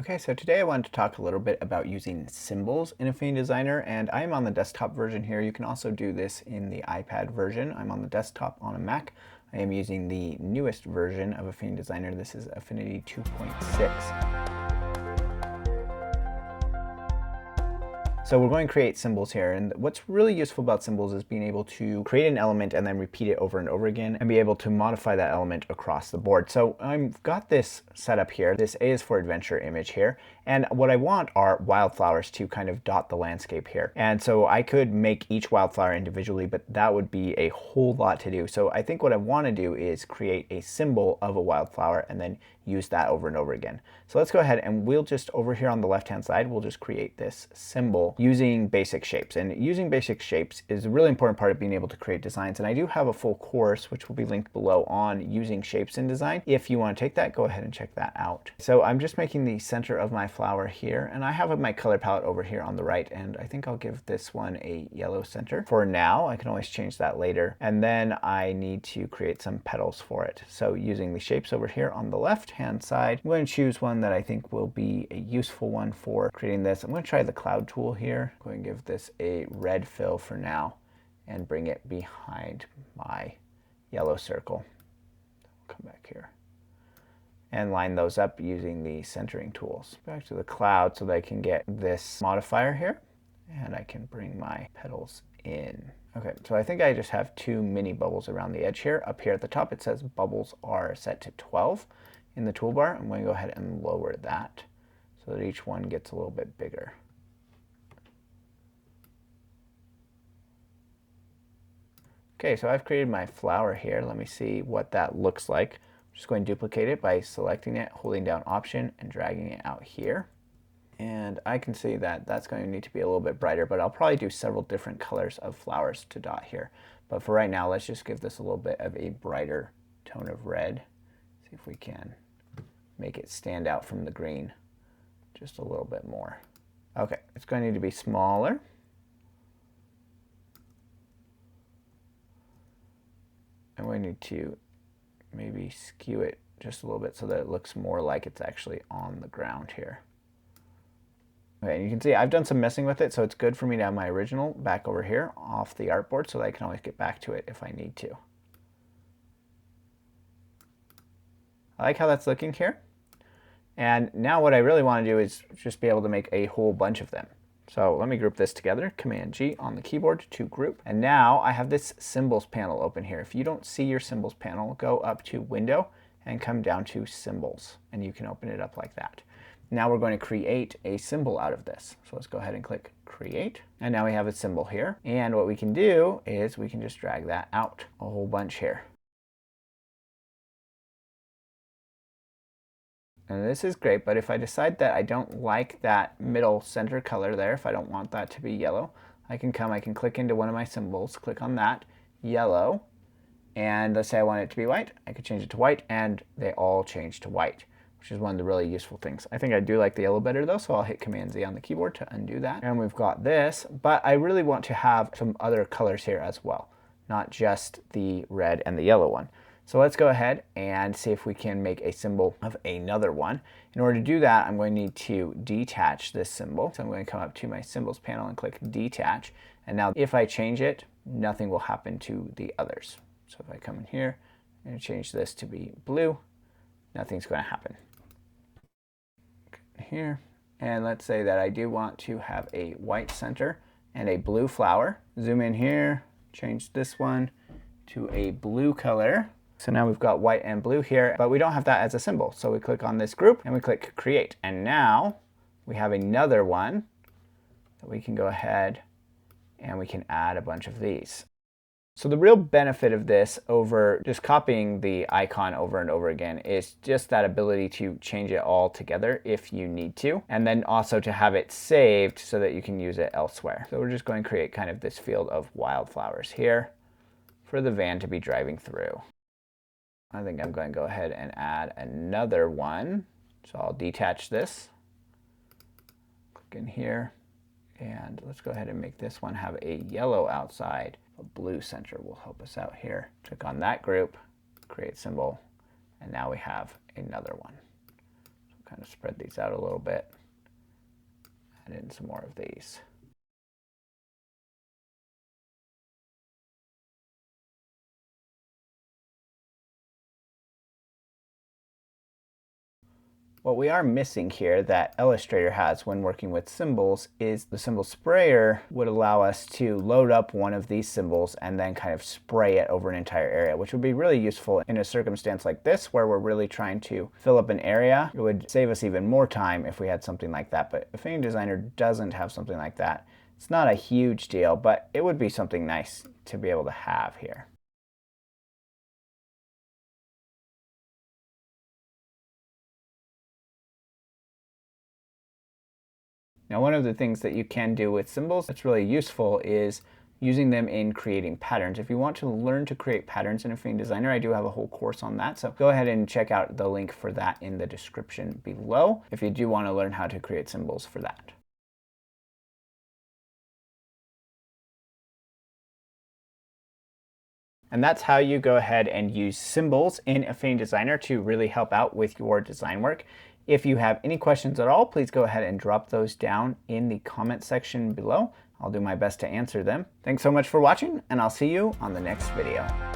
Okay, so today I wanted to talk a little bit about using symbols in Affinity Designer, and I'm on the desktop version here. You can also do this in the iPad version. I'm on the desktop on a Mac. I am using the newest version of Affinity Designer. This is Affinity 2.6. So we're going to create symbols here, and what's really useful about symbols is being able to create an element and then repeat it over and over again and be able to modify that element across the board. So I've got this set up here. This A is for adventure image here, and what I want are wildflowers to kind of dot the landscape here. And so I could make each wildflower individually, but that would be a whole lot to do. So I think what I want to do is create a symbol of a wildflower and then use that over and over again. So let's go ahead and we'll just, over here on the left hand side, we'll just create this symbol using basic shapes. And using basic shapes is a really important part of being able to create designs. And I do have a full course, which will be linked below, on using shapes in design. If you want to take that, go ahead and check that out. So I'm just making the center of my flower here, and I have my color palette over here on the right, and I think I'll give this one a yellow center for now. I can always change that later. And then I need to create some petals for it. So using the shapes over here on the left hand side, I'm going to choose one that I think will be a useful one for creating this. I'm going to try the cloud tool here. I'm going to give this a red fill for now and bring it behind my yellow circle. Come back here and line those up using the centering tools. Back to the cloud so that I can get this modifier here, and I can bring my petals in. Okay, so I think I just have two mini bubbles around the edge here. Up here at the top it says bubbles are set to 12 in the toolbar. I'm going to go ahead and lower that so that each one gets a little bit bigger. Okay, so I've created my flower here. Let me see what that looks like. I'm just going to duplicate it by selecting it, holding down Option, and dragging it out here. And I can see that that's going to need to be a little bit brighter, but I'll probably do several different colors of flowers to dot here. But for right now, let's just give this a little bit of a brighter tone of red. See if we can make it stand out from the green just a little bit more. Okay, it's going to need to be smaller. And we need to maybe skew it just a little bit so that it looks more like it's actually on the ground here. Okay, and you can see I've done some messing with it, so it's good for me to have my original back over here off the artboard so that I can always get back to it if I need to. I like how that's looking here. And now what I really want to do is just be able to make a whole bunch of them. So let me group this together, Command G on the keyboard to group. And now I have this symbols panel open here. If you don't see your symbols panel, go up to Window and come down to Symbols, and you can open it up like that. Now we're going to create a symbol out of this. So let's go ahead and click Create. And now we have a symbol here. And what we can do is we can just drag that out a whole bunch here. And this is great, but if I decide that I don't like that middle center color there, if I don't want that to be yellow, I can click into one of my symbols, click on that, yellow, and let's say I want it to be white. I could change it to white, and they all change to white, which is one of the really useful things. I think I do like the yellow better though, so I'll hit Command Z on the keyboard to undo that. And we've got this, but I really want to have some other colors here as well, not just the red and the yellow one. So let's go ahead and see if we can make a symbol of another one. In order to do that, I'm going to need to detach this symbol. So I'm going to come up to my symbols panel and click detach. And now if I change it, nothing will happen to the others. So if I come in here and change this to be blue, nothing's going to happen. Here, and let's say that I do want to have a white center and a blue flower. Zoom in here, change this one to a blue color. So now we've got white and blue here, but we don't have that as a symbol. So we click on this group and we click Create. And now we have another one that we can go ahead and we can add a bunch of these. So the real benefit of this over just copying the icon over and over again is just that ability to change it all together if you need to, and then also to have it saved so that you can use it elsewhere. So we're just going to create kind of this field of wildflowers here for the van to be driving through. I think I'm going to go ahead and add another one. So I'll detach this, click in here, and let's go ahead and make this one have a yellow outside. A blue center will help us out here. Click on that group, create symbol, and now we have another one. So kind of spread these out a little bit. Add in some more of these. What we are missing here that Illustrator has when working with symbols is the symbol sprayer would allow us to load up one of these symbols and then kind of spray it over an entire area, which would be really useful in a circumstance like this where we're really trying to fill up an area. It would save us even more time if we had something like that, but Affinity Designer doesn't have something like that. It's not a huge deal, but it would be something nice to be able to have here. Now, one of the things that you can do with symbols that's really useful is using them in creating patterns. If you want to learn to create patterns in Affinity Designer, I do have a whole course on that. So go ahead and check out the link for that in the description below if you do want to learn how to create symbols for that. And that's how you go ahead and use symbols in Affinity Designer to really help out with your design work. If you have any questions at all, please go ahead and drop those down in the comment section below. I'll do my best to answer them. Thanks so much for watching, and I'll see you on the next video.